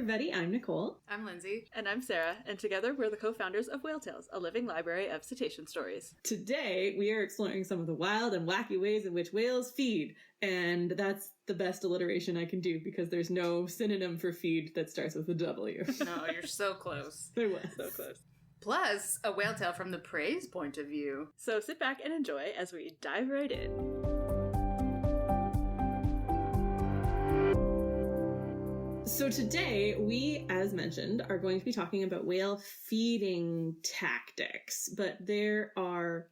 everybody. I'm Nicole. I'm Lindsay. And I'm Sarah. And together we're the co-founders of Whale Tales, a living library of cetacean stories. Today we are exploring some of the wild and wacky ways in which whales feed. And that's the best alliteration I can do because there's no synonym for feed that starts with a W. No, you're so close. There was. So close. Plus, a whale tale from the prey's point of view. So sit back and enjoy as we dive right in. So today, we, as mentioned, are going to be talking about whale feeding tactics, but there are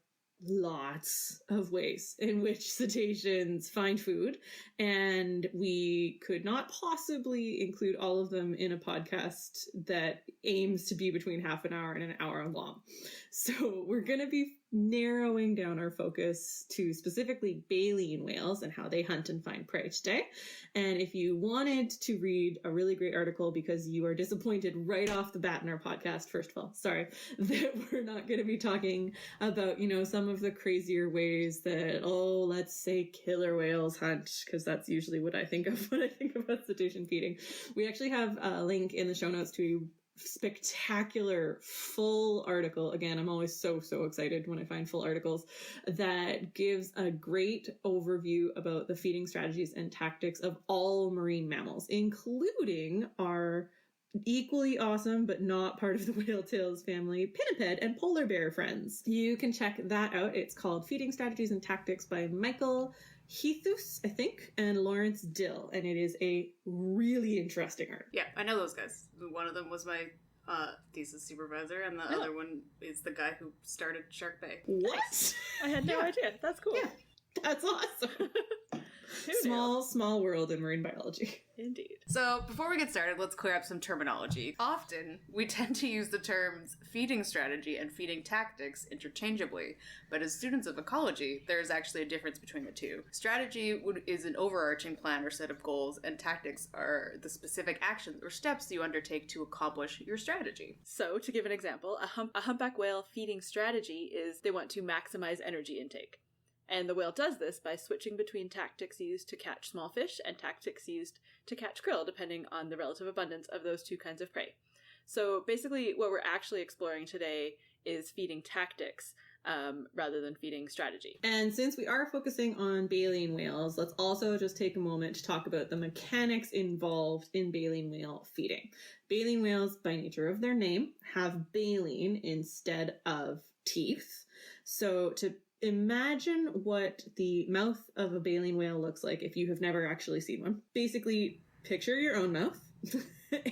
lots of ways in which cetaceans find food, and we could not possibly include all of them in a podcast that aims to be between half an hour and an hour long. So we're going to be narrowing down our focus to specifically baleen whales and how they hunt and find prey today. And if you wanted to read a really great article because you are disappointed right off the bat in our podcast, first of all, sorry, that we're not going to be talking about, some of the crazier ways that, let's say killer whales hunt, because that's usually what I think of when I think about cetacean feeding. We actually have a link in the show notes to spectacular full article. Again, I'm always so excited when I find full articles that gives a great overview about the feeding strategies and tactics of all marine mammals, including our equally awesome but not part of the whale tales family pinniped and polar bear friends. You can check that out. It's called Feeding Strategies and Tactics by Michael Heathus, I think, and Lawrence Dill, and it is a really interesting article. Yeah, I know those guys. One of them was my thesis supervisor, and the other one is the guy who started Shark Bay. What? I had no idea. That's cool. Yeah, that's awesome. Small world in marine biology. Indeed. So, before we get started, let's clear up some terminology. Often, we tend to use the terms feeding strategy and feeding tactics interchangeably, but as students of ecology, there is actually a difference between the two. Strategy is an overarching plan or set of goals, and tactics are the specific actions or steps you undertake to accomplish your strategy. So, to give an example, a humpback whale feeding strategy is they want to maximize energy intake. And the whale does this by switching between tactics used to catch small fish and tactics used to catch krill, depending on the relative abundance of those two kinds of prey. So basically what we're actually exploring today is feeding tactics rather than feeding strategy. And since we are focusing on baleen whales, let's also just take a moment to talk about the mechanics involved in baleen whale feeding. Baleen whales, by nature of their name, have baleen instead of teeth. So to imagine what the mouth of a baleen whale looks like if you have never actually seen one. Basically, picture your own mouth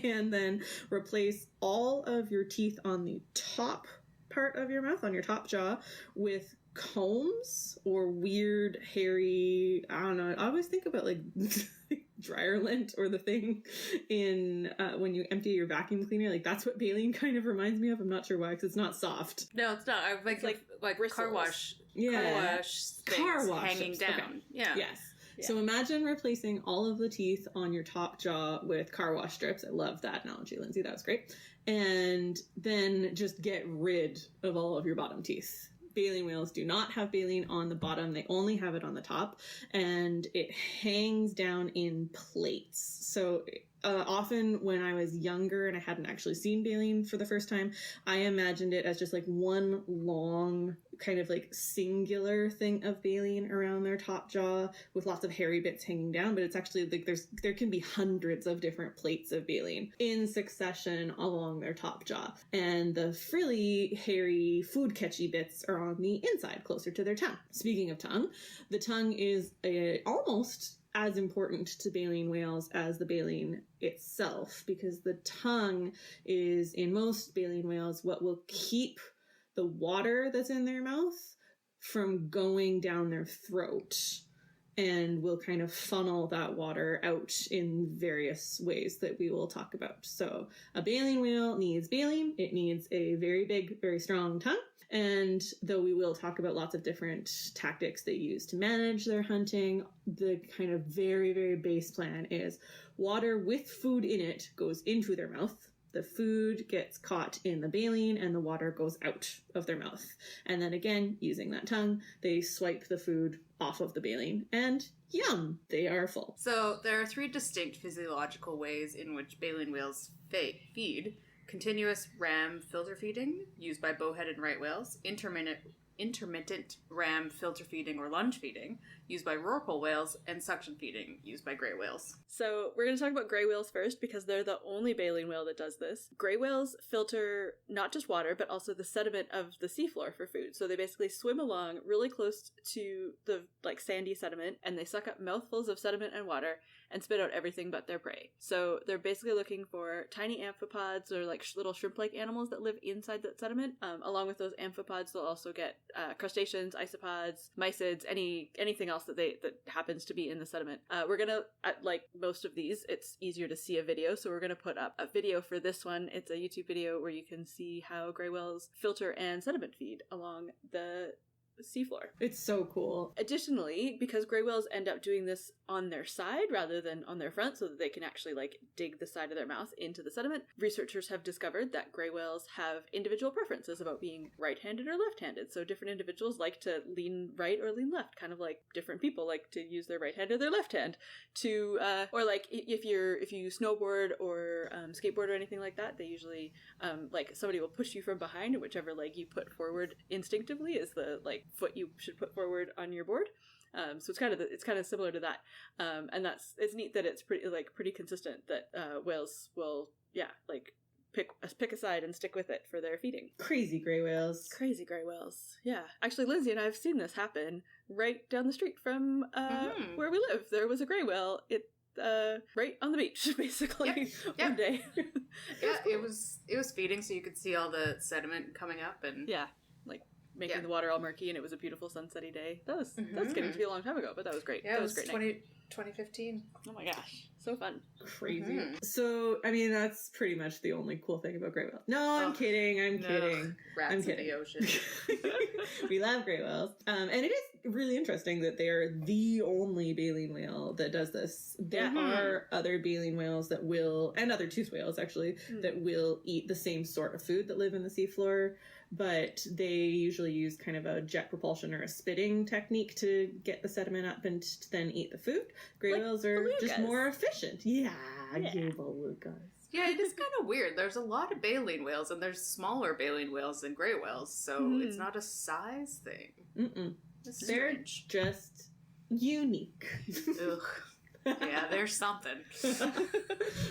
and then replace all of your teeth on the top part of your mouth, on your top jaw, with combs or weird, hairy, I don't know, I always think about like dryer lint or the thing in when you empty your vacuum cleaner. Like that's what baleen kind of reminds me of. I'm not sure why, because it's not soft. No, it's not. I like car wash. Yeah. Car wash things hanging down. Okay. Yeah. Yes. Yeah. So imagine replacing all of the teeth on your top jaw with car wash strips. I love that analogy, Lindsay. That was great. And then just get rid of all of your bottom teeth. Baleen whales do not have baleen on the bottom. They only have it on the top, and it hangs down in plates. So often when I was younger and I hadn't actually seen baleen for the first time, I imagined it as just like one long kind of like singular thing of baleen around their top jaw with lots of hairy bits hanging down. But it's actually like there can be hundreds of different plates of baleen in succession along their top jaw. And the frilly, hairy, food catchy bits are on the inside, closer to their tongue. Speaking of tongue, the tongue is almost as important to baleen whales as the baleen itself, because the tongue is, in most baleen whales, what will keep the water that's in their mouth from going down their throat, and will kind of funnel that water out in various ways that we will talk about. So a baleen whale needs baleen. It needs a very big, very strong tongue. And though we will talk about lots of different tactics they use to manage their hunting, the kind of very, very base plan is water with food in it goes into their mouth. The food gets caught in the baleen and the water goes out of their mouth. And then again, using that tongue, they swipe the food off of the baleen and yum, they are full. So there are 3 distinct physiological ways in which baleen whales feed. Continuous ram filter feeding, used by bowhead and right whales. Intermittent ram filter feeding or lunge feeding, used by rorqual whales, and suction feeding, used by gray whales. So we're going to talk about gray whales first because they're the only baleen whale that does this. Gray whales filter not just water, but also the sediment of the seafloor for food. So they basically swim along really close to the sandy sediment, and they suck up mouthfuls of sediment and water and spit out everything but their prey. So they're basically looking for tiny amphipods or little shrimp-like animals that live inside that sediment. Along with those amphipods, they'll also get crustaceans, isopods, mysids, anything else that happens to be in the sediment. We're gonna, like most of these, it's easier to see a video, so we're gonna put up a video for this one. It's a YouTube video where you can see how gray whales filter and sediment feed along the seafloor. It's so cool. Additionally, because gray whales end up doing this on their side rather than on their front so that they can actually dig the side of their mouth into the sediment, researchers have discovered that gray whales have individual preferences about being right-handed or left-handed. So different individuals like to lean right or lean left, kind of like different people like to use their right hand or their left hand to or if you snowboard or skateboard or anything like that, they usually somebody will push you from behind, and whichever leg you put forward instinctively is the foot you should put forward on your board. So it's kind of similar to that, and it's neat that it's pretty consistent that whales will pick a side and stick with it for their feeding. Crazy gray whales. Yeah, actually, Lindsay and I have seen this happen right down the street from where we live. There was a gray whale. Right on the beach, basically. Yep. One day. It was feeding, so you could see all the sediment coming up and making the water all murky, and it was a beautiful sunsetty day. That was getting to be a long time ago, but that was great. Yeah, that was great. 2015. Oh my gosh, so fun. Crazy. So, I mean, that's pretty much the only cool thing about gray whales. No, I'm kidding. Rats I'm kidding. in the ocean. We love gray whales. And it is really interesting that they are the only baleen whale that does this. There are other baleen whales that will, and other toothed whales actually, that will eat the same sort of food that live in the seafloor, but they usually use kind of a jet propulsion or a spitting technique to get the sediment up and to then eat the food. Gray whales are just more efficient. Yeah. Belugas. Yeah, it is kind of weird. There's a lot of baleen whales, and there's smaller baleen whales than gray whales, so it's not a size thing. Mm-mm. They're just unique. Ugh. Yeah, there's something.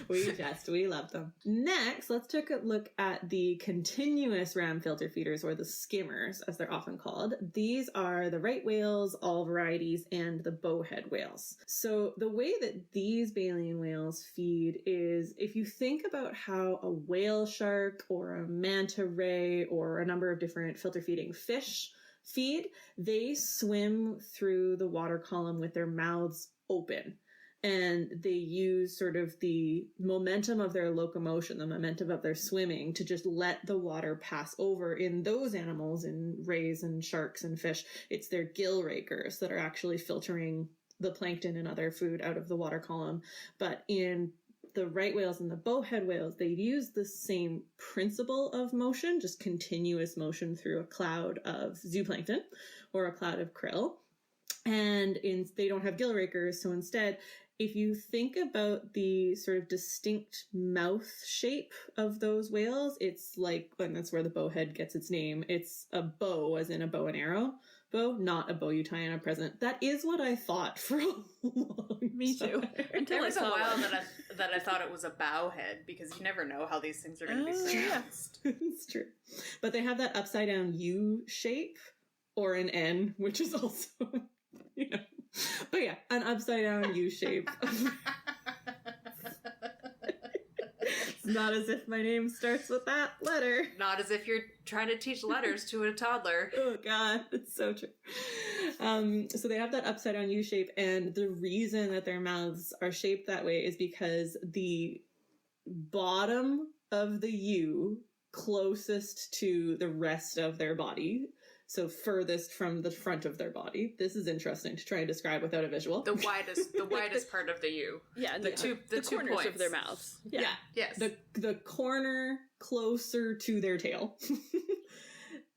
We love them. Next, let's take a look at the continuous ram filter feeders, or the skimmers, as they're often called. These are the right whales, all varieties, and the bowhead whales. So the way that these baleen whales feed is, if you think about how a whale shark or a manta ray or a number of different filter feeding fish feed, they swim through the water column with their mouths open. And they use sort of the momentum of their locomotion, the momentum of their swimming, to just let the water pass over. In those animals, in rays and sharks and fish, it's their gill rakers that are actually filtering the plankton and other food out of the water column. But in the right whales and the bowhead whales, they use the same principle of motion, just continuous motion through a cloud of zooplankton or a cloud of krill. And they don't have gill rakers, so instead, if you think about the sort of distinct mouth shape of those whales, it's and that's where the bowhead gets its name. It's a bow, as in a bow and arrow bow, not a bow you tie on a present. That is what I thought for a long time. Me too. There was a while that I thought it was a bow head, because you never know how these things are going to be pronounced. It's true. But they have that upside down U shape, or an N, which is also, But yeah, an upside down U shape. It's not as if my name starts with that letter. Not as if you're trying to teach letters to a toddler. Oh God, it's so true. So they have that upside down U shape, and the reason that their mouths are shaped that way is because the bottom of the U closest to the rest of their body, so furthest from the front of their body. This is interesting to try and describe without a visual. The widest part of the U. Yeah, the two corners points of their mouths. Yeah. Yes. The corner closer to their tail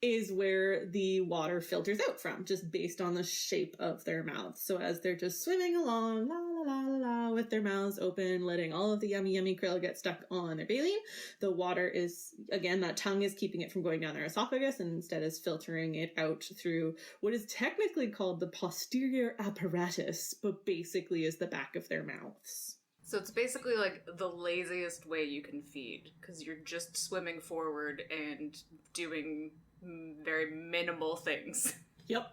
is where the water filters out from, just based on the shape of their mouth. So as they're just swimming along, la la la la la, with their mouths open, letting all of the yummy yummy krill get stuck on their baleen, the water is, again, that tongue is keeping it from going down their esophagus, and instead is filtering it out through what is technically called the posterior apparatus, but basically is the back of their mouths. So it's basically like the laziest way you can feed, because you're just swimming forward and doing very minimal things. Yep.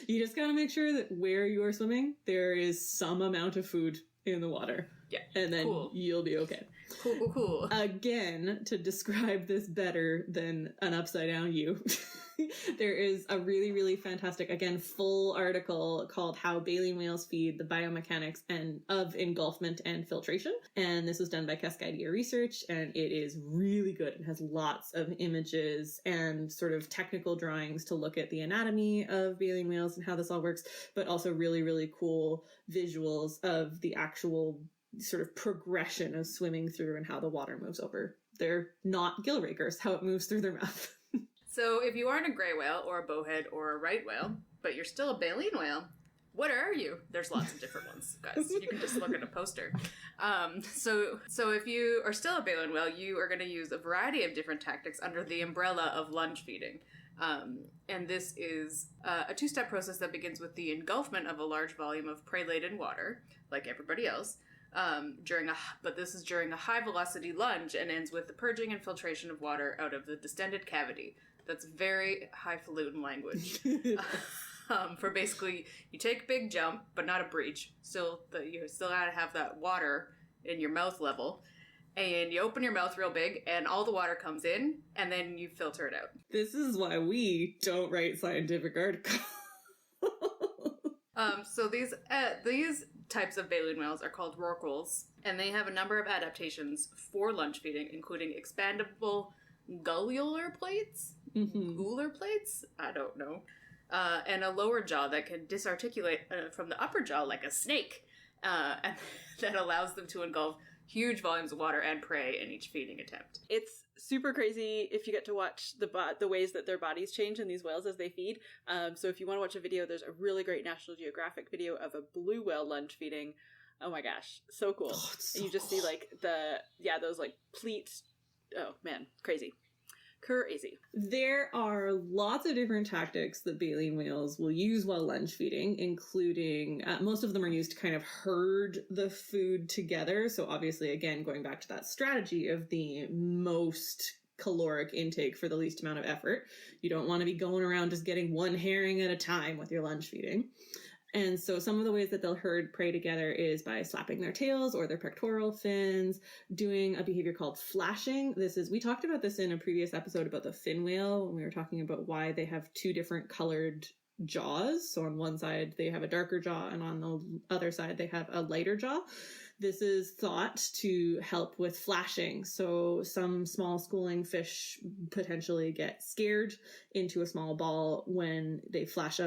You just gotta make sure that where you are swimming, there is some amount of food in the water. Yeah. And then you'll be okay. Cool. Again, to describe this better than an upside down U, there is a really, really fantastic, again, full article called How Baleen Whales Feed, the Biomechanics of Engulfment and Filtration. And this was done by Cascadia Research, and it is really good. It has lots of images and sort of technical drawings to look at the anatomy of baleen whales and how this all works, but also really, really cool visuals of the actual sort of progression of swimming through and how the water moves over. They're not gill rakers, how it moves through their mouth. So if you aren't a gray whale or a bowhead or a right whale, but you're still a baleen whale, what are you? There's lots of different ones, guys. You can just look at a poster. So if you are still a baleen whale, you are going to use a variety of different tactics under the umbrella of lunge feeding. And this is a two-step process that begins with the engulfment of a large volume of prey-laden water, like everybody else, but this is during a high-velocity lunge and ends with the purging and filtration of water out of the distended cavity. That's very highfalutin language. For basically, you take a big jump, but not a breach. You still gotta have that water in your mouth level. And you open your mouth real big, and all the water comes in, and then you filter it out. This is why we don't write scientific articles. So these types of baleen whales are called rorquals, and they have a number of adaptations for lunge feeding, including expandable gullular plates? Mm-hmm. Gular plates? I don't know. And a lower jaw that can disarticulate from the upper jaw like a snake, and that allows them to engulf huge volumes of water and prey in each feeding attempt. It's super crazy if you get to watch the ways that their bodies change in these whales as they feed. So if you want to watch a video, there's a really great National Geographic video of a blue whale lunge feeding. Oh my gosh, so cool. Oh, so and you just cool. see like those like pleats. Oh man, crazy. There are lots of different tactics that baleen whales will use while lunge feeding, including most of them are used to kind of herd the food together. So obviously, again, going back to that strategy of the most caloric intake for the least amount of effort. You don't want to be going around just getting one herring at a time with your lunge feeding. And so some of the ways that they'll herd prey together is by slapping their tails or their pectoral fins, doing a behavior called flashing. We talked about this in a previous episode about the fin whale when we were talking about why they have two different colored jaws. So on one side they have a darker jaw and on the other side they have a lighter jaw. This is thought to help with flashing. So some small schooling fish potentially get scared into a small ball when they flash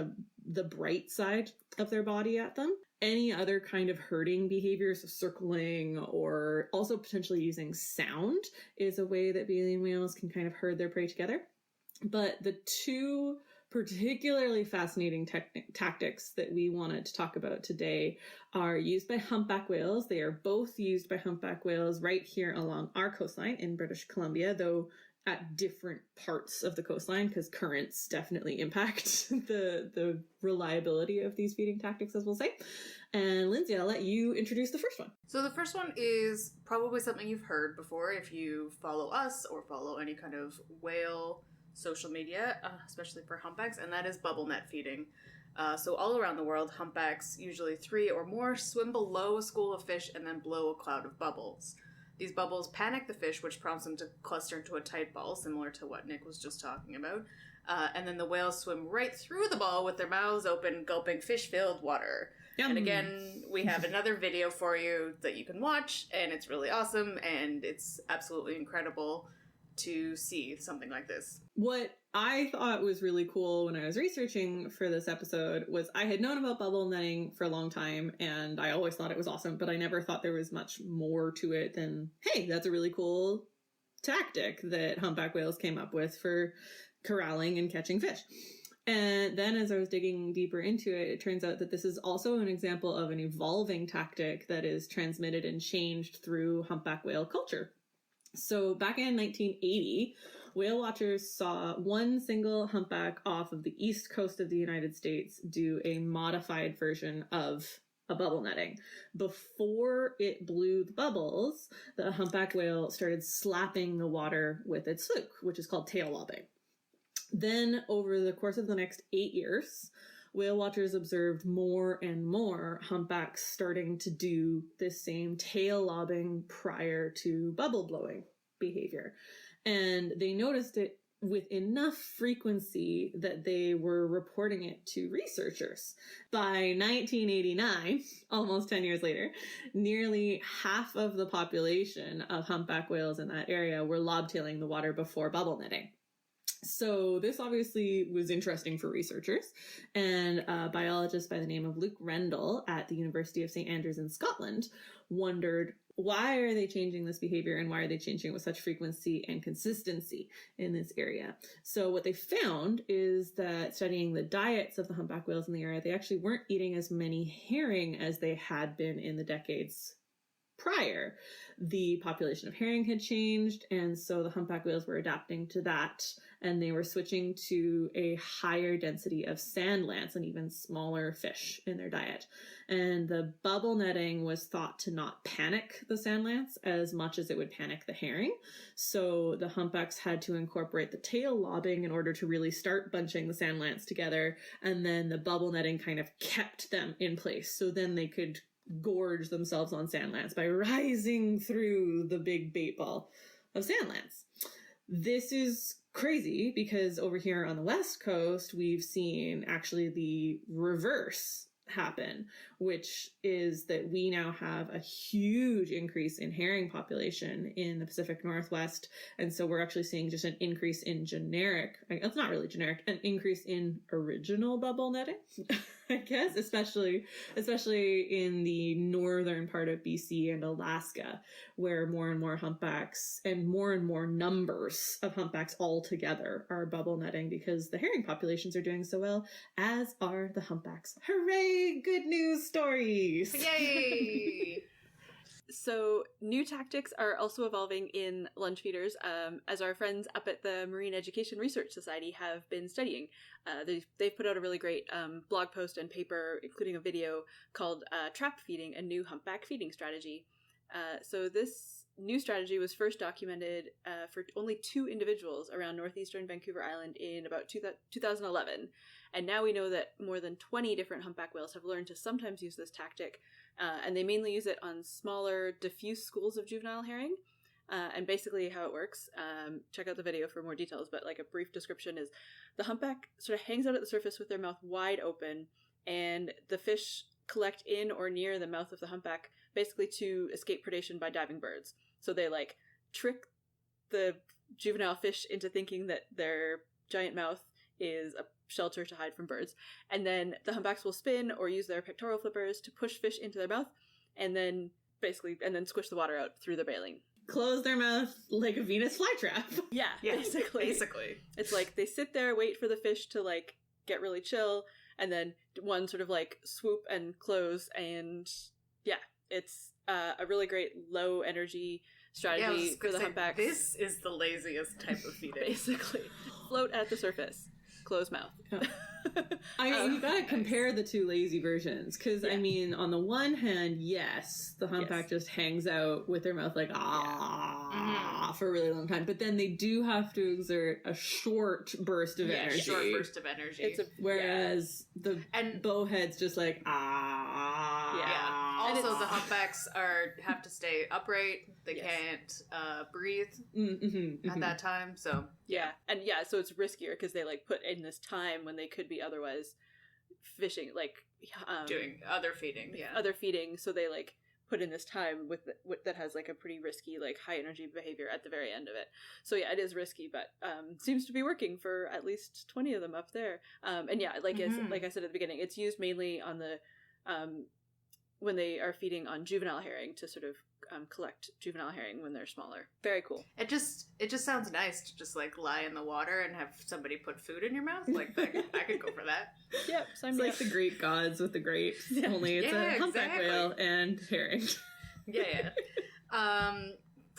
the bright side of their body at them. Any other kind of herding behaviors, so circling or also potentially using sound, is a way that baleen whales can kind of herd their prey together. But the two particularly fascinating tactics that we wanted to talk about today are used by humpback whales. They are both used by humpback whales right here along our coastline in British Columbia, though at different parts of the coastline because currents definitely impact the reliability of these feeding tactics, as we'll say. And Lindsay, I'll let you introduce the first one. So the first one is probably something you've heard before if you follow us or follow any kind of whale social media, especially for humpbacks, and that is bubble net feeding. So all around the world, humpbacks, usually 3 or more, swim below a school of fish and then blow a cloud of bubbles. These bubbles panic the fish, which prompts them to cluster into a tight ball, similar to what Nick was just talking about. And then the whales swim right through the ball with their mouths open, gulping fish-filled water. Yum. And again, we have another video for you that you can watch, and it's really awesome, and it's absolutely incredible to see something like this. What I thought was really cool when I was researching for this episode was I had known about bubble netting for a long time, and I always thought it was awesome, but I never thought there was much more to it than, hey, that's a really cool tactic that humpback whales came up with for corralling and catching fish. And then as I was digging deeper into it, it turns out that this is also an example of an evolving tactic that is transmitted and changed through humpback whale culture. So back in 1980, whale watchers saw one single humpback off of the east coast of the United States do a modified version of a bubble netting. Before it blew the bubbles, the humpback whale started slapping the water with its fluke, which is called tail lobbing. Then, over the course of the next 8 years, whale watchers observed more and more humpbacks starting to do this same tail lobbing prior to bubble blowing behavior. And they noticed it with enough frequency that they were reporting it to researchers. By 1989, almost 10 years later, nearly half of the population of humpback whales in that area were lobtailing the water before bubble netting. So this obviously was interesting for researchers, and a biologist by the name of Luke Rendell at the University of St. Andrews in Scotland wondered, why are they changing this behavior, and why are they changing it with such frequency and consistency in this area? So what they found is that studying the diets of the humpback whales in the area, they actually weren't eating as many herring as they had been in the decades prior. The population of herring had changed, and so the humpback whales were adapting to that, and they were switching to a higher density of sand lance and even smaller fish in their diet. And the bubble netting was thought to not panic the sand lance as much as it would panic the herring. So the humpbacks had to incorporate the tail lobbing in order to really start bunching the sand lance together, and then the bubble netting kind of kept them in place. So then they could gorge themselves on sand lance by rising through the big bait ball of sand lance. This is crazy because over here on the West Coast, we've seen actually the reverse happen, which is that we now have a huge increase in herring population in the Pacific Northwest. And so we're actually seeing just an increase in generic, it's not really generic, an increase in original bubble netting, I guess, especially in the northern part of BC and Alaska, where more and more humpbacks and more numbers of humpbacks altogether are bubble netting because the herring populations are doing so well, as are the humpbacks. Hooray! Good news stories! Yay! So new tactics are also evolving in lunge feeders, as our friends up at the Marine Education Research Society have been studying. They've put out a really great blog post and paper, including a video, called Trap Feeding, a New Humpback Feeding Strategy. So this new strategy was first documented for only 2 individuals around northeastern Vancouver Island in about 2011. And now we know that more than 20 different humpback whales have learned to sometimes use this tactic, and they mainly use it on smaller, diffuse schools of juvenile herring. And basically how it works, check out the video for more details, but like a brief description is the humpback sort of hangs out at the surface with their mouth wide open, and the fish collect in or near the mouth of the humpback basically to escape predation by diving birds. So they like trick the juvenile fish into thinking that their giant mouth is a shelter to hide from birds. And then the humpbacks will spin or use their pectoral flippers to push fish into their mouth and then squish the water out through the baleen. Close their mouth like a Venus flytrap. Yeah, basically. It's like they sit there, wait for the fish to like get really chill, and then one sort of like swoop and close, and yeah, it's a really great low energy strategy for the humpbacks. This is the laziest type of feeding. Basically. Float at the surface. Close mouth. You gotta compare the 2 lazy versions, because I mean, on the one hand, yes, the humpback just hangs out with their mouth like for a really long time, but then they do have to exert a short burst of energy. Whereas the bowhead's just like Also, the humpbacks have to stay upright. They can't breathe at that time. So so it's riskier because they like put in this time when they could be otherwise fishing, like doing other feeding. Other feeding. So they like put in this time that has like a pretty risky, like high energy behavior at the very end of it. So yeah, it is risky, but seems to be working for at least 20 of them up there. And yeah, like like I said at the beginning, it's used mainly on the when they are feeding on juvenile herring to sort of collect juvenile herring when they're smaller. Very cool. It just sounds nice to just like lie in the water and have somebody put food in your mouth. Like I could go for that. Yep, it's like the Greek gods with the grapes. Yeah. Only it's a humpback whale and herring. Yeah.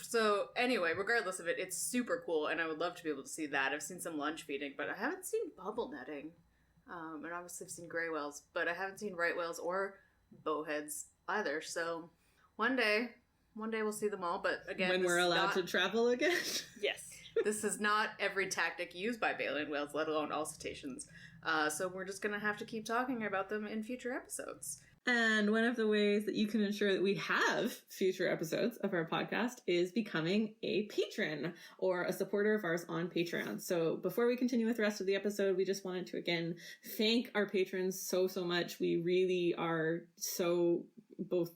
So anyway, regardless of it, it's super cool, and I would love to be able to see that. I've seen some lunge feeding, but I haven't seen bubble netting. And obviously I've seen gray whales, but I haven't seen right whales or bowheads either. So one day we'll see them all. But again, when we're allowed to travel again. Yes. This is not every tactic used by baleen whales, let alone all cetaceans. So we're just going to have to keep talking about them in future episodes. And one of the ways that you can ensure that we have future episodes of our podcast is becoming a patron or a supporter of ours on Patreon. So before we continue with the rest of the episode, we just wanted to again thank our patrons so much. We really are so both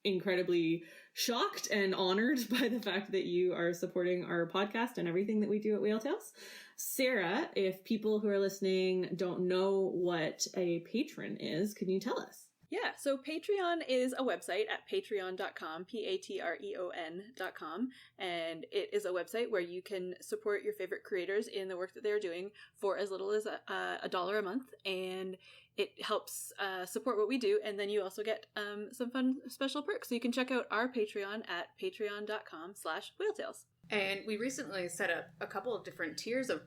incredibly shocked and honored by the fact that you are supporting our podcast and everything that we do at Whale Tales. Sarah, if people who are listening don't know what a patron is, can you tell us? Yeah, so Patreon is a website at patreon.com, patreon.com, and it is a website where you can support your favorite creators in the work that they're doing for as little as $1 a month, and it helps support what we do, and then you also get some fun special perks. So you can check out our Patreon at patreon.com/whaletales. And we recently set up a couple of different tiers of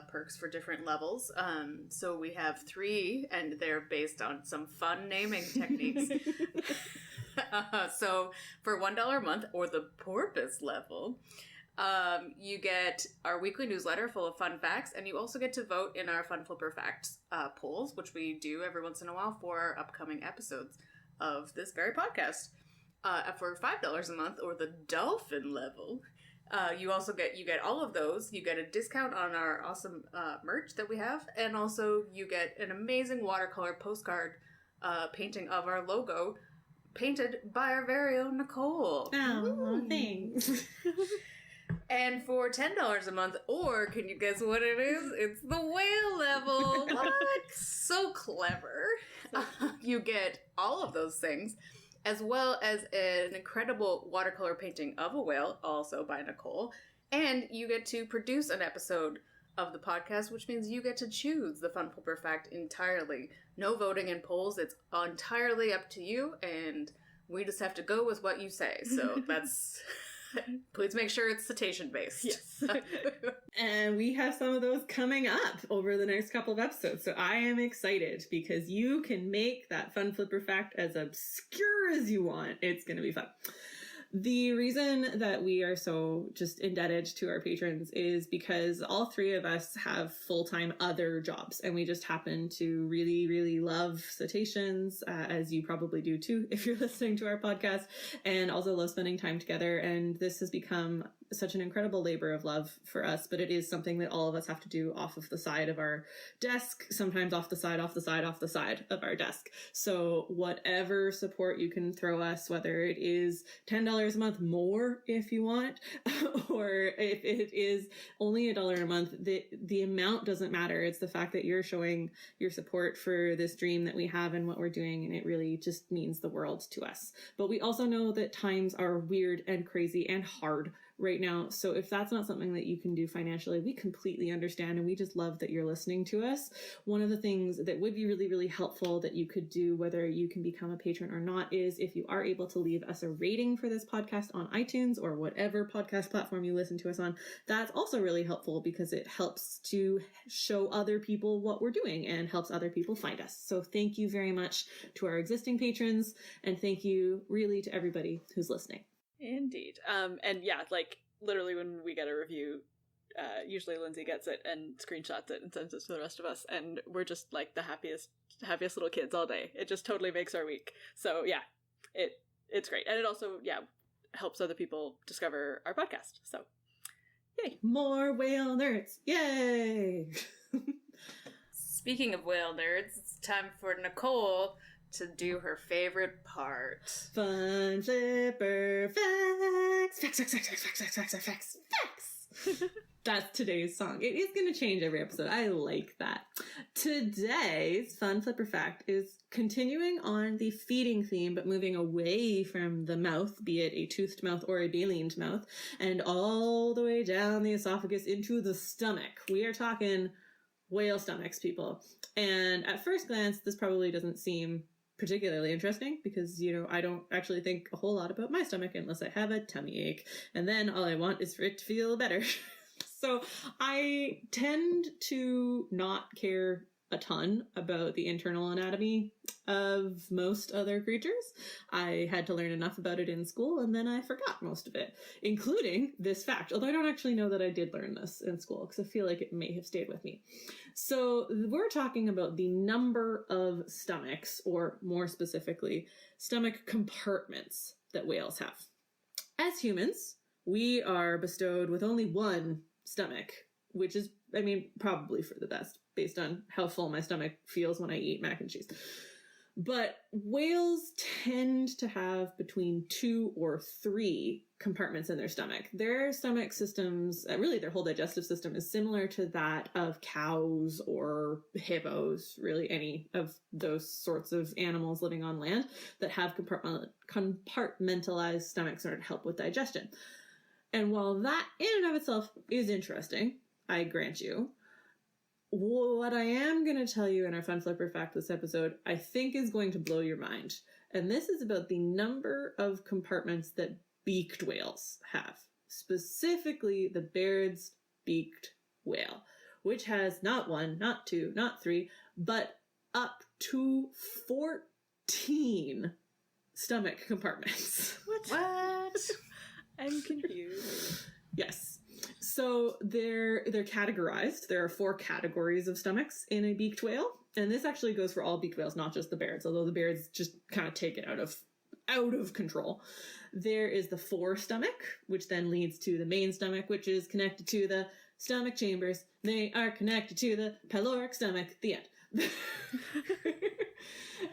perks for different levels. So we have 3, and they're based on some fun naming techniques. So for $1 a month, or the porpoise level, you get our weekly newsletter full of fun facts, and you also get to vote in our Fun Flipper Facts polls, which we do every once in a while for our upcoming episodes of this very podcast. For $5 a month, or the dolphin level, you get all of those. You get a discount on our awesome merch that we have, and also you get an amazing watercolor postcard painting of our logo, painted by our very own Nicole. Oh, thanks. And for $10 a month, or can you guess what it is? It's the whale level. What? So clever. You get all of those things, as well as an incredible watercolor painting of a whale, also by Nicole. And you get to produce an episode of the podcast, which means you get to choose the Fun Flipper Fact entirely. No voting in polls. It's entirely up to you, and we just have to go with what you say. So that's... Please make sure it's cetacean based. Yes. And we have some of those coming up over the next couple of episodes. So I am excited because you can make that Fun Flipper Fact as obscure as you want. It's going to be fun. The reason that we are so just indebted to our patrons is because all 3 of us have full-time other jobs, and we just happen to really, really love cetaceans, as you probably do too if you're listening to our podcast, and also love spending time together. And this has become such an incredible labor of love for us, but it is something that all of us have to do off of the side of our desk, sometimes off the side of our desk. So whatever support you can throw us, whether it is $10 a month more if you want, or if it is only $1 a month, the amount doesn't matter. It's the fact that you're showing your support for this dream that we have and what we're doing, and it really just means the world to us. But we also know that times are weird and crazy and hard right now. So if that's not something that you can do financially, we completely understand, and we just love that you're listening to us. One of the things that would be really, really helpful that you could do, whether you can become a patron or not, is if you are able to leave us a rating for this podcast on iTunes or whatever podcast platform you listen to us on. That's also really helpful because it helps to show other people what we're doing and helps other people find us. So thank you very much to our existing patrons, and thank you really to everybody who's listening. Indeed. And yeah, like literally when we get a review, usually Lindsay gets it and screenshots it and sends it to the rest of us, and we're just like the happiest little kids all day. It just totally makes our week. So yeah, it's great. And it also, yeah, helps other people discover our podcast. So yay. More whale nerds. Yay. Speaking of whale nerds, it's time for Nicole to do her favorite part. Fun flipper facts. Facts. That's today's song. It is going to change every episode. I like that. Today's fun flipper fact is continuing on the feeding theme, but moving away from the mouth, be it a toothed mouth or a baleen mouth, and all the way down the esophagus into the stomach. We are talking whale stomachs, people. And at first glance, this probably doesn't seem particularly interesting because, I don't actually think a whole lot about my stomach unless I have a tummy ache. And then all I want is for it to feel better. So I tend to not care a ton about the internal anatomy of most other creatures. I had to learn enough about it in school and then I forgot most of it, including this fact. Although I don't actually know that I did learn this in school because I feel like it may have stayed with me. So we're talking about the number of stomachs, or more specifically, stomach compartments that whales have. As humans, we are bestowed with only one stomach, which is, probably for the best based on how full my stomach feels when I eat mac and cheese. But whales tend to have between 2 or 3 compartments in their stomach. Their stomach systems, really their whole digestive system, is similar to that of cows or hippos, really any of those sorts of animals living on land that have compartmentalized stomachs in order to help with digestion. And while that in and of itself is interesting, I grant you, what I am going to tell you in our Fun Flipper fact this episode, I think is going to blow your mind. And this is about the number of compartments that beaked whales have. Specifically, the Baird's beaked whale, which has not 1, not 2, not 3, but up to 14 stomach compartments. What? I'm confused. Yes. So they're categorized. There are 4 categories of stomachs in a beaked whale. And this actually goes for all beaked whales, not just the Baird's, although the Baird's just kind of take it out of control. There is the forestomach, which then leads to the main stomach, which is connected to the stomach chambers. They are connected to the pyloric stomach. The end.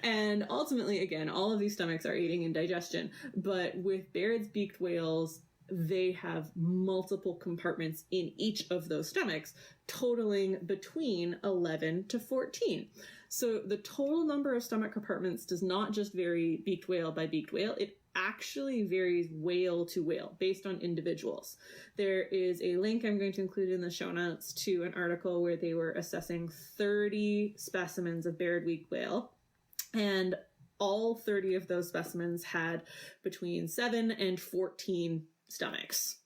And ultimately, again, all of these stomachs are aiding in digestion. But with Baird's beaked whales, they have multiple compartments in each of those stomachs, totaling between 11 to 14. So the total number of stomach compartments does not just vary beaked whale by beaked whale. It actually varies whale to whale based on individuals. There is a link I'm going to include in the show notes to an article where they were assessing 30 specimens of Baird beaked whale, and all 30 of those specimens had between 7 and 14 stomachs.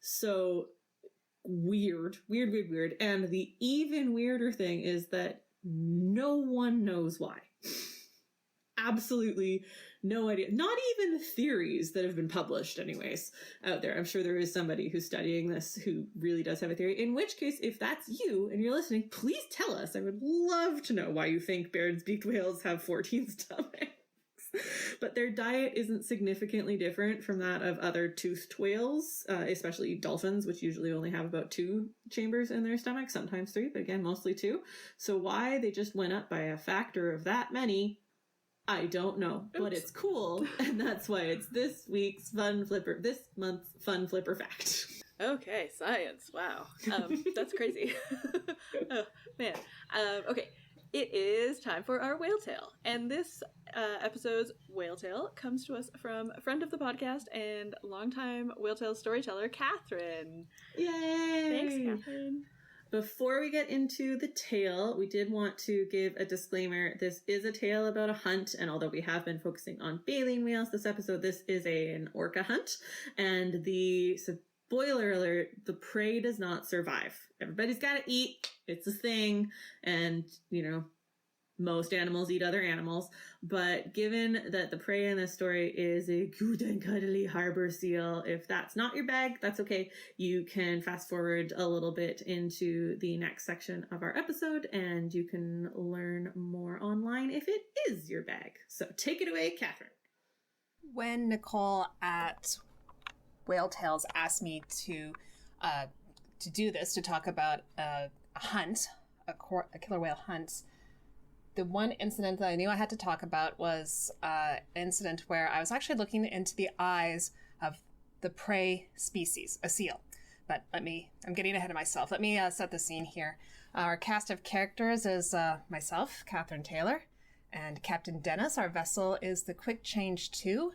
So weird. And the even weirder thing is that no one knows why. Absolutely no idea. Not even theories that have been published anyways out there. I'm sure there is somebody who's studying this who really does have a theory. In which case, if that's you and you're listening, please tell us. I would love to know why you think Baird's beaked whales have 14 stomachs. But their diet isn't significantly different from that of other toothed whales, especially dolphins, which usually only have about 2 chambers in their stomach, sometimes 3, but again, mostly 2. So why they just went up by a factor of that many, I don't know. But it's cool, and that's why it's this month's Fun Flipper fact. Okay, science. Wow. That's crazy. Oh, man. Okay. It is time for our whale tale. And this episode's whale tale comes to us from a friend of the podcast and longtime whale tale storyteller, Catherine. Yay! Thanks, Catherine. Before we get into the tale, we did want to give a disclaimer. This is a tale about a hunt, and although we have been focusing on baleen whales this episode, this is an orca hunt. And spoiler alert, the prey does not survive. Everybody's got to eat. It's a thing. And, most animals eat other animals. But given that the prey in this story is a cute and cuddly harbor seal, if that's not your bag, that's okay. You can fast forward a little bit into the next section of our episode and you can learn more online if it is your bag. So take it away, Catherine. When Nicole at Whale Tales asked me to do this, to talk about a hunt, a killer whale hunt, the one incident that I knew I had to talk about was an incident where I was actually looking into the eyes of the prey species, a seal. But I'm getting ahead of myself. Let me set the scene here. Our cast of characters is myself, Catherine Taylor, and Captain Dennis. Our vessel is the Quick Change 2.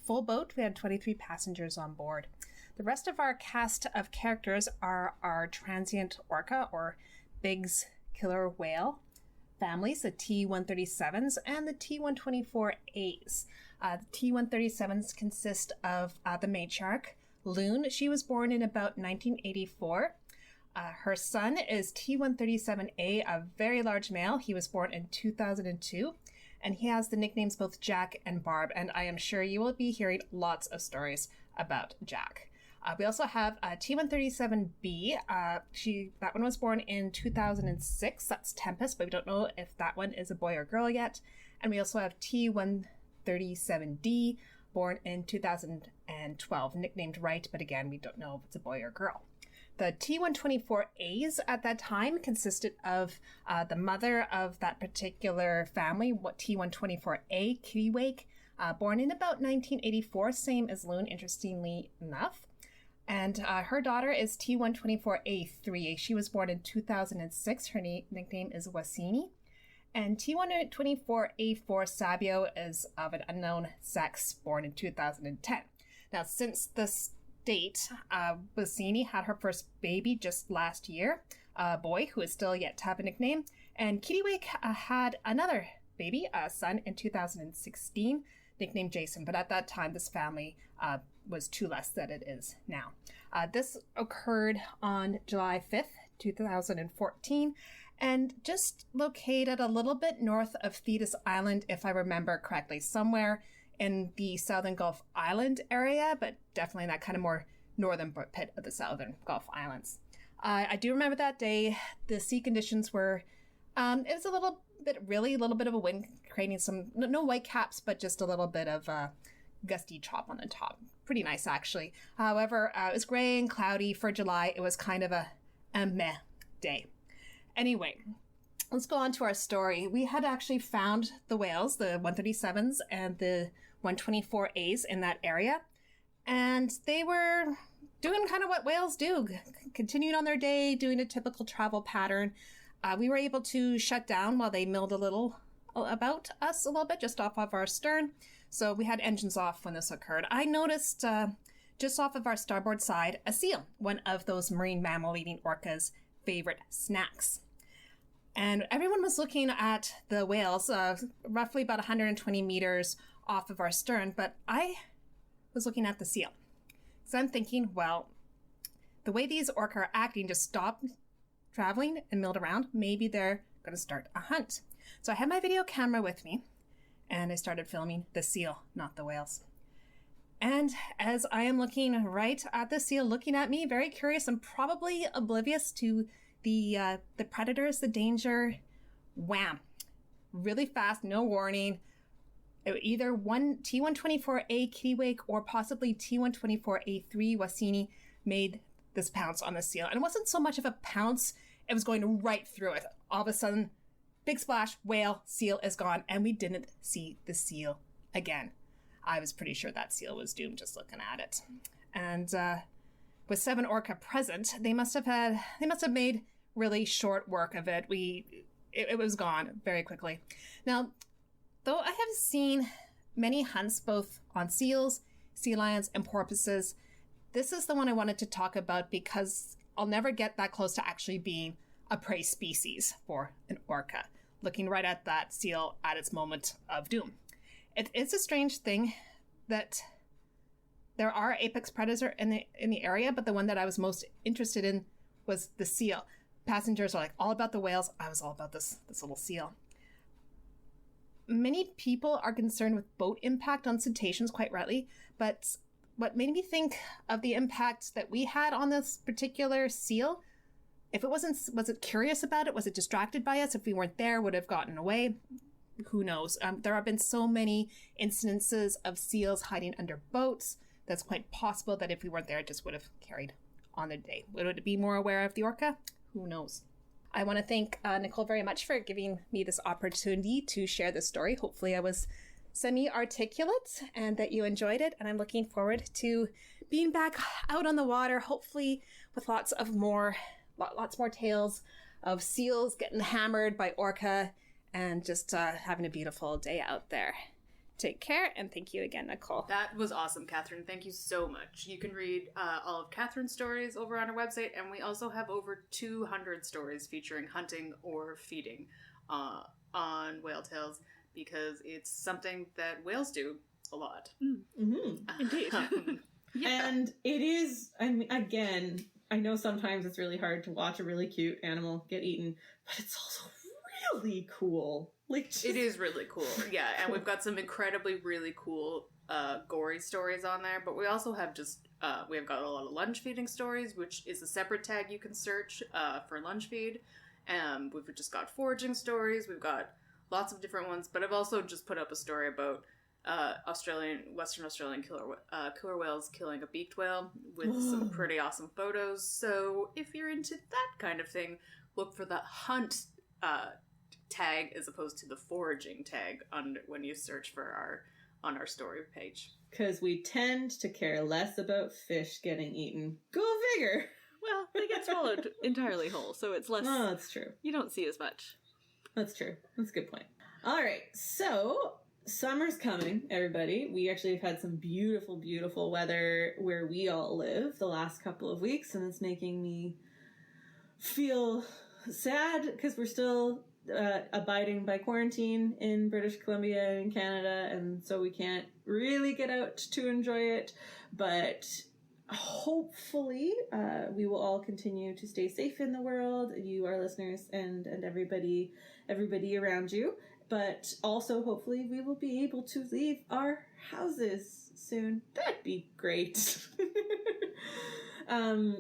Full boat, we had 23 passengers on board. The rest of our cast of characters are our transient orca, or Biggs killer whale families, the T-137s and the T-124As. The T-137s consist of the matriarch, Loon. She was born in about 1984. Her son is T-137A, a very large male. He was born in 2002, and he has the nicknames both Jack and Barb, and I am sure you will be hearing lots of stories about Jack. We also have T-137B. That one was born in 2006. That's Tempest, but we don't know if that one is a boy or girl yet. And we also have T-137D, born in 2012, nicknamed Wright, but again, we don't know if it's a boy or girl. The T-124As at that time consisted of the mother of that particular family, T-124A, Kittiwake, born in about 1984, same as Loon, interestingly enough. And her daughter is T-124A3. She was born in 2006. Her nickname is Wasini. And T-124A4 Sabio is of an unknown sex, born in 2010. Now, since this date, Wasini had her first baby just last year, a boy who is still yet to have a nickname. And Kittiwake had another baby, a son, in 2016, nicknamed Jason. But at that time, this family was two less than it is now. This occurred on July 5th, 2014, and just located a little bit north of Thetis Island, if I remember correctly, somewhere in the Southern Gulf Island area, but definitely in that kind of more northern pit of the Southern Gulf Islands. I do remember that day. The sea conditions were, it was a little bit of a wind, creating some, no white caps, but just a little bit of gusty chop on the top. Pretty nice, actually. However, it was gray and cloudy for July. It was kind of a meh day. Anyway, let's go on to our story. We had actually found the whales, the 137s and the 124As in that area, and they were doing kind of what whales do, continued on their day, doing a typical travel pattern. We were able to shut down while they milled a little about us a little bit, just off of our stern. So we had engines off when this occurred. I noticed just off of our starboard side, a seal, one of those marine mammal-eating orcas' favorite snacks. And everyone was looking at the whales, roughly about 120 meters off of our stern, but I was looking at the seal. So I'm thinking, well, the way these orca are acting, just stopped traveling and milled around, maybe they're going to start a hunt. So I had my video camera with me, and I started filming the seal, not the whales. And as I am looking right at the seal, looking at me, very curious and probably oblivious to the predators, the danger, wham, really fast, no warning. Either one T-124A Kittiwake or possibly T-124A3 Wasini made this pounce on the seal. And it wasn't so much of a pounce, it was going right through it. All of a sudden, big splash, whale, seal is gone, and we didn't see the seal again. I was pretty sure that seal was doomed just looking at it. And with 7 orca present, they must have made really short work of it. It was gone very quickly. Now, though I have seen many hunts both on seals, sea lions, and porpoises, this is the one I wanted to talk about because I'll never get that close to actually being a prey species for an orca, looking right at that seal at its moment of doom. It's a strange thing that there are apex predators in the area, but the one that I was most interested in was the seal. Passengers are like all about the whales. I was all about this little seal. Many people are concerned with boat impact on cetaceans, quite rightly, but what made me think of the impact that we had on this particular seal, if it was it curious about it? Was it distracted by us? If we weren't there, would it have gotten away? Who knows? There have been so many instances of seals hiding under boats. That's quite possible that if we weren't there, it just would have carried on the day. Would it be more aware of the orca? Who knows? I want to thank Nicole very much for giving me this opportunity to share this story. Hopefully I was semi-articulate and that you enjoyed it. And I'm looking forward to being back out on the water, hopefully with lots more tales of seals getting hammered by orca and just having a beautiful day out there. Take care, and thank you again, Nicole. That was awesome, Catherine. Thank you so much. You can read all of Catherine's stories over on our website, and we also have over 200 stories featuring hunting or feeding on Whale Tales, because it's something that whales do a lot. Mm-hmm. Indeed. Yeah. And it is, I mean, again, I know sometimes it's really hard to watch a really cute animal get eaten, but it's also really cool. Like, It is really cool. Yeah, and we've got some incredibly really cool gory stories on there, but we also have we've got a lot of lunge feeding stories, which is a separate tag you can search for lunge feed. We've just got foraging stories. We've got lots of different ones, but I've also just put up a story about Western Australian killer whales killing a beaked whale with some pretty awesome photos. So if you're into that kind of thing, look for the hunt tag as opposed to the foraging tag when you search for on our story page. Because we tend to care less about fish getting eaten. Go figure! Well, they get swallowed entirely whole, so it's less... Oh, that's true. You don't see as much. That's true. That's a good point. All right, so summer's coming, everybody. We actually have had some beautiful, beautiful weather where we all live the last couple of weeks, and it's making me feel sad because we're still abiding by quarantine in British Columbia and Canada, and so we can't really get out to enjoy it, but hopefully we will all continue to stay safe in the world, you, our listeners, and everybody around you, but also hopefully we will be able to leave our houses soon. That'd be great.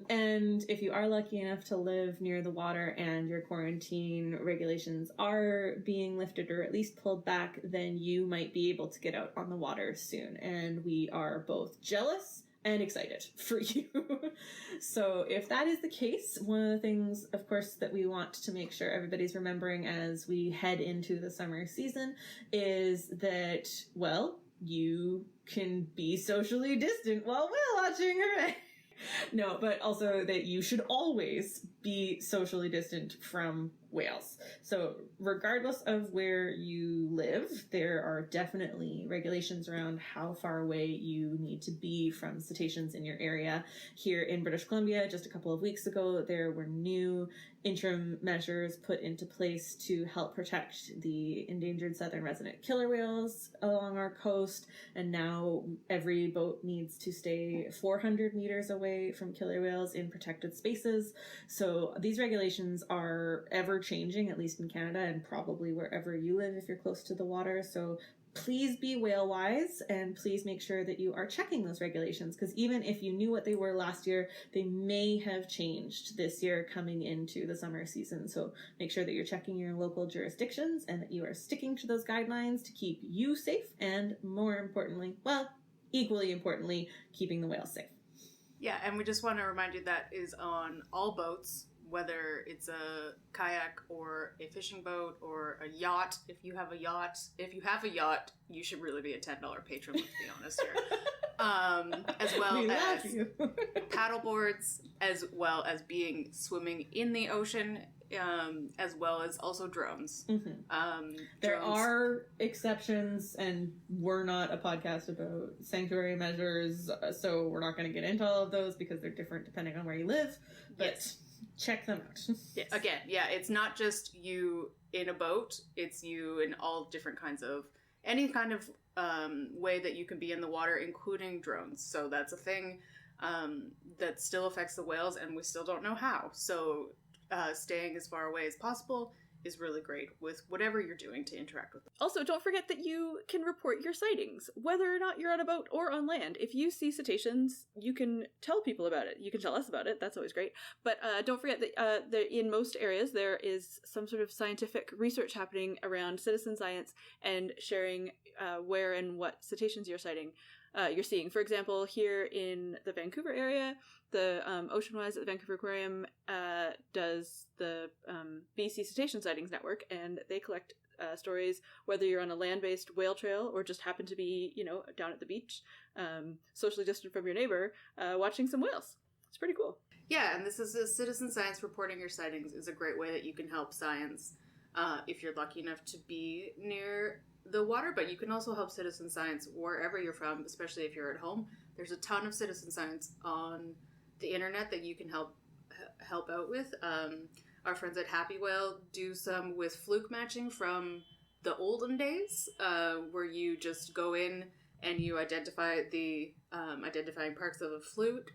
And if you are lucky enough to live near the water and your quarantine regulations are being lifted or at least pulled back, then you might be able to get out on the water soon. And we are both jealous and excited for you. So if that is the case, one of the things, of course, that we want to make sure everybody's remembering as we head into the summer season is that, well, you can be socially distant while whale watching, hooray! No, but also that you should always be socially distant from whales. So regardless of where you live, there are definitely regulations around how far away you need to be from cetaceans in your area. Here in British Columbia, just a couple of weeks ago, there were new interim measures put into place to help protect the endangered southern resident killer whales along our coast, and now every boat needs to stay 400 meters away from killer whales in protected spaces. So these regulations are ever changing, at least in Canada, and probably wherever you live if you're close to the water. So please be whale wise, and please make sure that you are checking those regulations, because even if you knew what they were last year, they may have changed this year coming into the summer season. So make sure that you're checking your local jurisdictions and that you are sticking to those guidelines to keep you safe, and more importantly, well, equally importantly, keeping the whales safe. Yeah, and we just want to remind you that is on all boats, whether it's a kayak or a fishing boat or a yacht. If you have a yacht, you should really be a $10 patron, let's be honest here. As well as paddle boards, as well as swimming in the ocean, as well as also drones. Mm-hmm. There are exceptions, and we're not a podcast about sanctuary measures, so we're not going to get into all of those because they're different depending on where you live. But yes, check them out. Yes. Again, yeah, it's not just you in a boat, it's you in all different kinds of, any kind of way that you can be in the water, including drones. So that's a thing that still affects the whales, and we still don't know how. So staying as far away as possible is really great with whatever you're doing to interact with them. Also, don't forget that you can report your sightings, whether or not you're on a boat or on land. If you see cetaceans, you can tell people about it. You can tell us about it. That's always great. But don't forget that in most areas, there is some sort of scientific research happening around citizen science and sharing where and what cetaceans you're sighting. you're seeing. For example, here in the Vancouver area, the Oceanwise at the Vancouver Aquarium does the BC Cetacean Sightings Network, and they collect stories whether you're on a land-based whale trail or just happen to be, down at the beach, socially distant from your neighbor, watching some whales. It's pretty cool. Yeah, and this is a citizen science. Reporting your sightings is a great way that you can help science if you're lucky enough to be near the water, but you can also help citizen science wherever you're from, especially if you're at home. There's a ton of citizen science on the internet that you can help out with. Our friends at Happy Whale do some with fluke matching from the olden days, where you just go in and you identify the identifying parts of a fluke,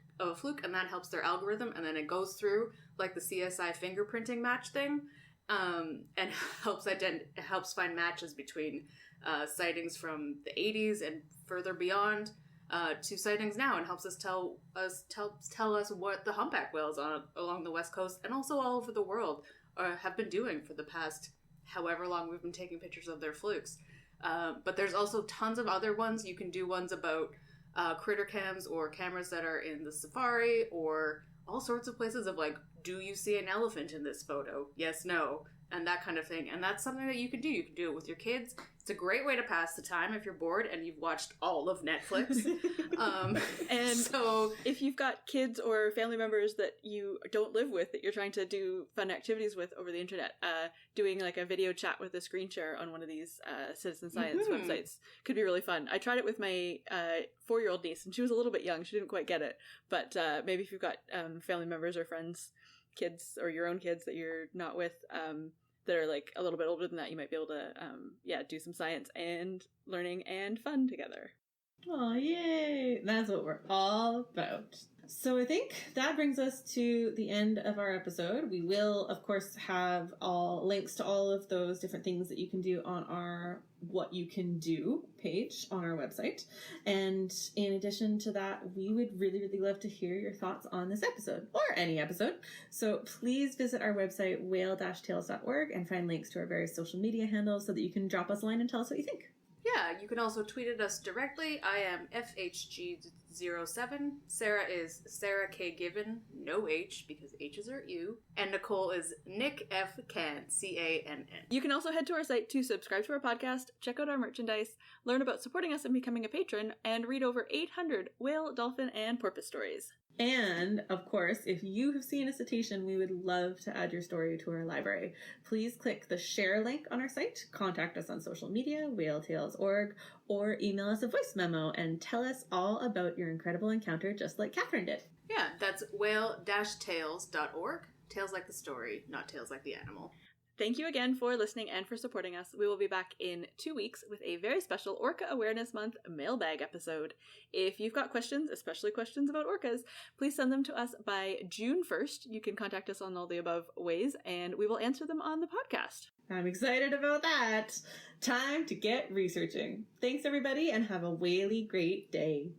and that helps their algorithm, and then it goes through like the CSI fingerprinting match thing, and helps find matches between sightings from the 80s and further beyond to sightings now, and helps us tell us what the humpback whales along the west coast and also all over the world have been doing for the past however long we've been taking pictures of their flukes. But there's also tons of other ones. You can do ones about critter cams or cameras that are in the safari or all sorts of places of like, do you see an elephant in this photo? Yes, no, and that kind of thing. And that's something that you can do. You can do it with your kids. It's a great way to pass the time if you're bored and you've watched all of Netflix. And so if you've got kids or family members that you don't live with that you're trying to do fun activities with over the internet, doing like a video chat with a screen share on one of these citizen science websites could be really fun. I tried it with my 4-year-old niece, and she was a little bit young. She didn't quite get it. But maybe if you've got family members or friends, kids, or your own kids that you're not with, that are like a little bit older than that, you might be able to do some science and learning and fun together. Oh, yay! That's what we're all about. So I think that brings us to the end of our episode. We will, of course, have all links to all of those different things that you can do on our What You Can Do page on our website. And in addition to that, we would really, really love to hear your thoughts on this episode or any episode. So please visit our website, whale-tales.org, and find links to our various social media handles so that you can drop us a line and tell us what you think. yeah, you can also tweet at us directly. I am FHG07. Sarah is Sarah K. Given, no H, because H's are you. And Nicole is Nick F. Cann, C-A-N-N. You can also head to our site to subscribe to our podcast, check out our merchandise, learn about supporting us and becoming a patron, and read over 800 whale, dolphin, and porpoise stories. And, of course, if you have seen a cetacean, we would love to add your story to our library. Please click the share link on our site, contact us on social media, whaletales.org, or email us a voice memo and tell us all about your incredible encounter just like Catherine did. Yeah, that's whale-tales.org. Tales like the story, not tales like the animal. Thank you again for listening and for supporting us. We will be back in 2 weeks with a very special Orca Awareness Month mailbag episode. If you've got questions, especially questions about orcas, please send them to us by June 1st. You can contact us on all the above ways, and we will answer them on the podcast. I'm excited about that. Time to get researching. Thanks, everybody, and have a whaley great day.